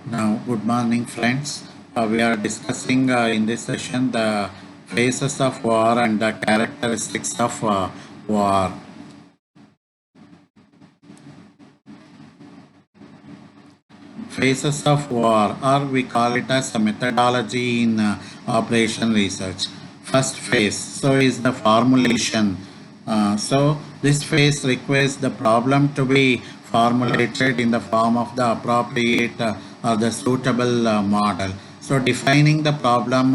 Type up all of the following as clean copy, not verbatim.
Now, good morning, friends. We are discussing in this session the phases of war and the characteristics of war. Phases of war, or we call it as a methodology in operation research. First phase, so is the formulation. So this phase requires the problem to be formulated in the form of the appropriate or the suitable model. So defining the problem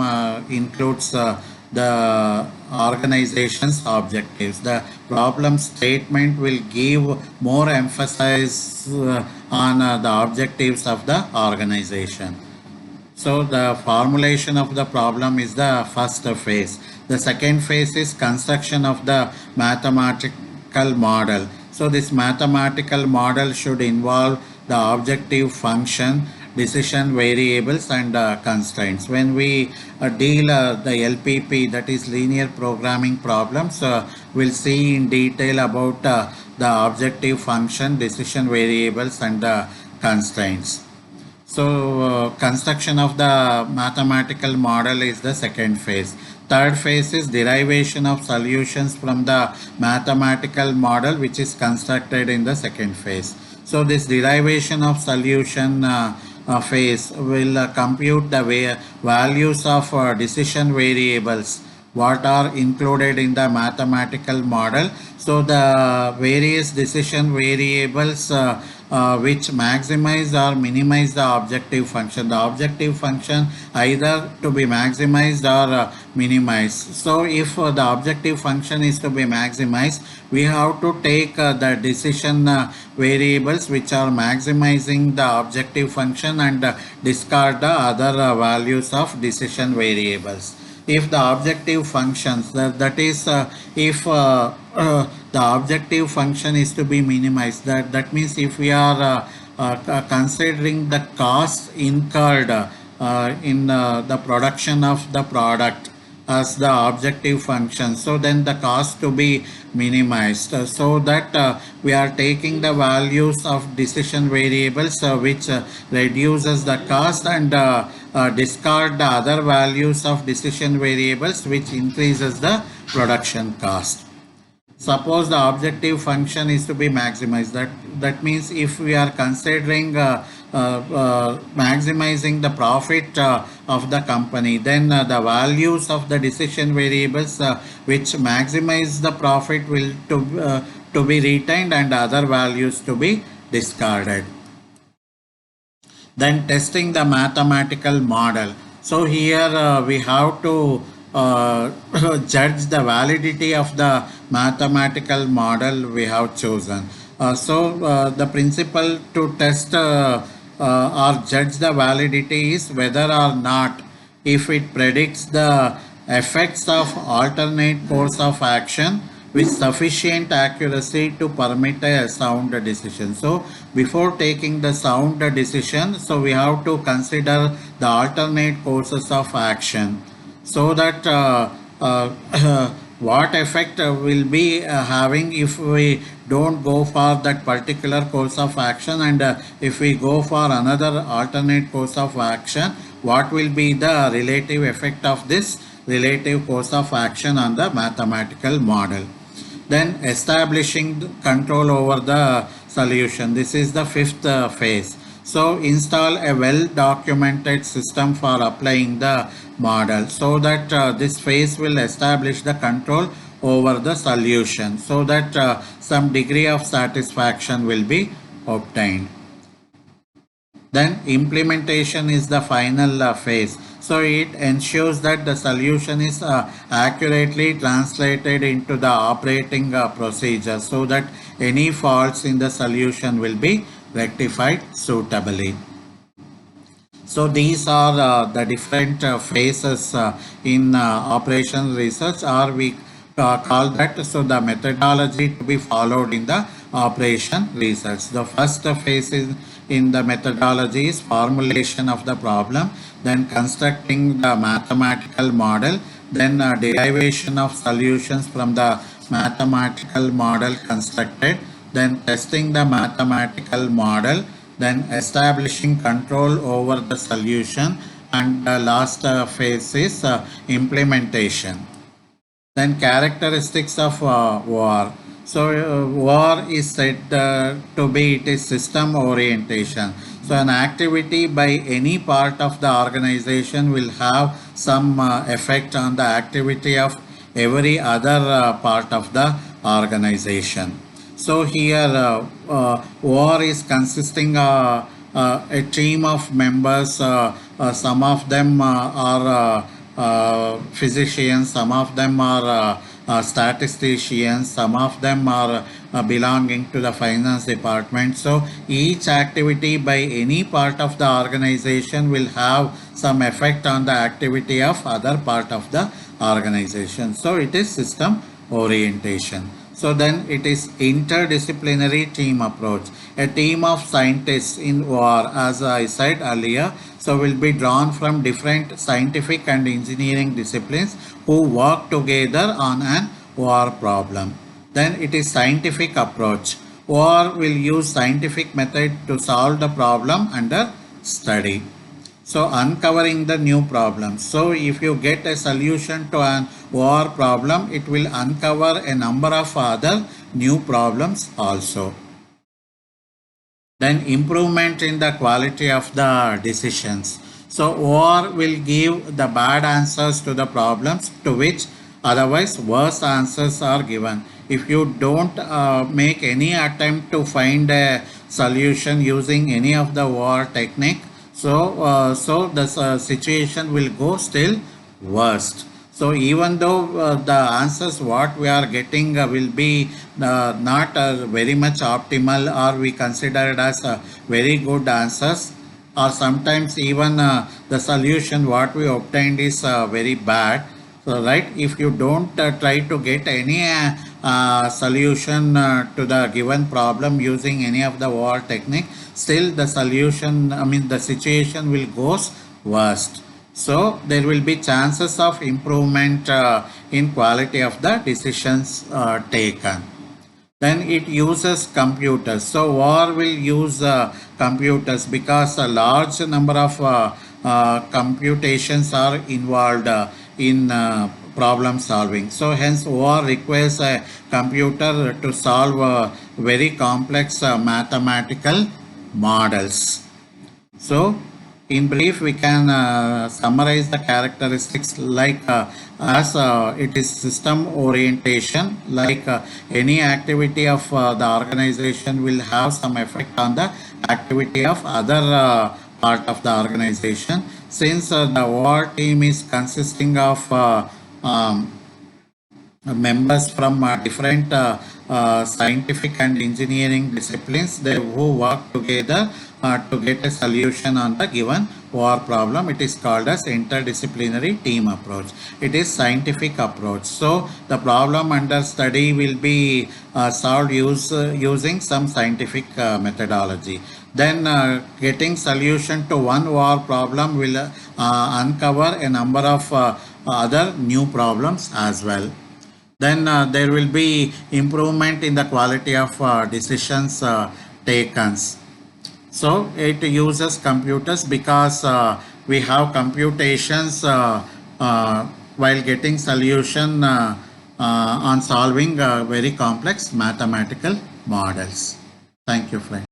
includes the organization's objectives. The problem statement will give more emphasis on the objectives of the organization. So the formulation of the problem is the first phase. The second phase is construction of the mathematical model. So this mathematical model should involve the objective function, decision variables and constraints. When we deal the LPP, that is linear programming problems, we'll see in detail about the objective function, decision variables and constraints. So construction of the mathematical model is the second phase. Third phase is derivation of solutions from the mathematical model, which is constructed in the second phase. So this derivation of solution phase will compute the values of decision variables what are included in the mathematical model. So the various decision variables which maximize or minimize the objective function. The objective function either to be maximized or minimized. So if the objective function is to be maximized, we have to take the decision variables which are maximizing the objective function and discard the other values of decision variables. If the objective functions, that is if the objective function is to be minimized, that means if we are considering the cost incurred in the production of the product as the objective function, so then the cost to be minimized, so that we are taking the values of decision variables which reduces the cost and discard the other values of decision variables which increases the production cost. Suppose the objective function is to be maximized. That means if we are considering maximizing the profit of the company, then the values of the decision variables which maximize the profit will to be retained and other values to be discarded. Then testing the mathematical model. So here we have to judge the validity of the mathematical model we have chosen. So the principle to test or judge the validity is whether or not if it predicts the effects of alternate course of action with sufficient accuracy to permit a sound decision. So before taking the sound decision, so we have to consider the alternate courses of action, so that what effect will be having if we don't go for that particular course of action, and if we go for another alternate course of action, what will be the relative effect of this relative course of action on the mathematical model. Then establishing control over the solution. This is the fifth phase. So install a well documented system for applying the model, so that this phase will establish the control over the solution, so that some degree of satisfaction will be obtained. Then implementation is the final phase. So it ensures that the solution is accurately translated into the operating procedure, so that any faults in the solution will be rectified suitably. So these are the different phases in operation research, or we call that, so the methodology to be followed in the operation research. The first phase is in the methodology is formulation of the problem, then constructing the mathematical model, then derivation of solutions from the mathematical model constructed, then testing the mathematical model, then establishing control over the solution, and the last phase is implementation. Then characteristics of war. So war is said to be it is system orientation. So an activity by any part of the organization will have some effect on the activity of every other part of the organization. So here war is consisting a team of members. Some of them are physicians, some of them are statisticians, some of them are belonging to the finance department. So each activity by any part of the organization will have some effect on the activity of other part of the organization. So it is system orientation. So then it is interdisciplinary team approach. A team of scientists in war, as I said earlier, so will be drawn from different scientific and engineering disciplines who work together on an war problem. Then it is scientific approach. War will use scientific method to solve the problem under study. So uncovering the new problems. So if you get a solution to an war problem, it will uncover a number of other new problems also. Then improvement in the quality of the decisions. So war will give the bad answers to the problems to which otherwise worse answers are given. If you don't make any attempt to find a solution using any of the war technique, so the situation will go still worst. So even though the answers what we are getting will be not very much optimal, or we consider it as very good answers, or sometimes even the solution what we obtained is very bad. So right, if you don't try to get any solution to the given problem using any of the war technique, still the solution, I mean the situation will goes worst. So there will be chances of improvement in quality of the decisions taken. Then it uses computers. So war will use computers because a large number of computations are involved in problem solving. So hence war requires a computer to solve very complex mathematical models. So in brief, we can summarize the characteristics like as it is system orientation, like any activity of the organization will have some effect on the activity of other part of the organization. Since the war team is consisting of members from different scientific and engineering disciplines, they who work together to get a solution on the given war problem. It is called as interdisciplinary team approach. It is scientific approach. So the problem under study will be solved using some scientific methodology. Then getting solution to one war problem will uncover a number of other new problems as well. Then there will be improvement in the quality of decisions taken. So it uses computers because we have computations while getting solution on solving very complex mathematical models. Thank you, friend.